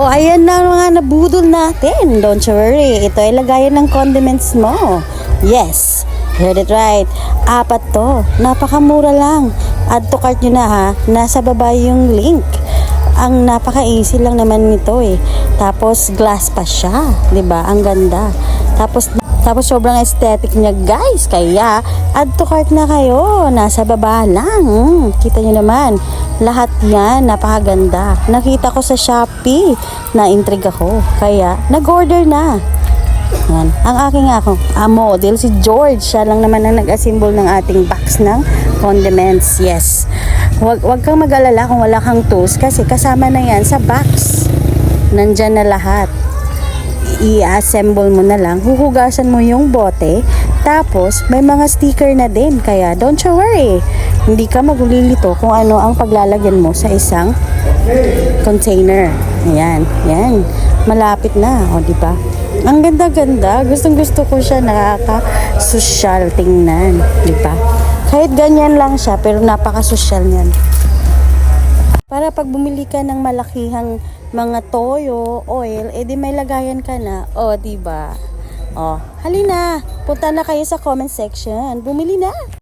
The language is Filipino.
O, ayan na mga nabudol natin. Don't you worry. Ito ay lagayan ng condiments mo. Yes, heard it right. 4 to. Napakamura lang. Add to cart nyo na ha. Nasa baba yung link. Ang napaka-easy lang naman nito eh. Tapos glass pa siya. 'Di ba? Ang ganda. Tapos sobrang aesthetic niya guys. Kaya add to cart na kayo. Nasa baba lang. Kita nyo naman. Lahat yan. Napakaganda. Nakita ko sa Shopee. Na-intrigue ako. Kaya nag-order na. Yan. Ang aking model si George. Siya lang naman ang nag-assemble ng ating box ng condiments. Yes. Huwag kang mag-alala kung wala kang tools kasi kasama na yan sa box. Nandyan na lahat. I-assemble mo na lang. Huhugasan mo yung bote. Tapos, may mga sticker na din. Kaya, don't you worry. Hindi ka magulilito kung ano ang paglalagyan mo sa isang container. Ayan. Yan. Malapit na. O, diba? Ang ganda-ganda. Gustong-gusto ko siya. Nakaka-social tingnan. Diba? Kahit ganyan lang siya, pero napaka-social niyan. Para pag bumili ka ng malakihang mga toyo, oil, edi may lagayan ka na. O, diba? O, halina. Punta na kayo sa comment section. Bumili na.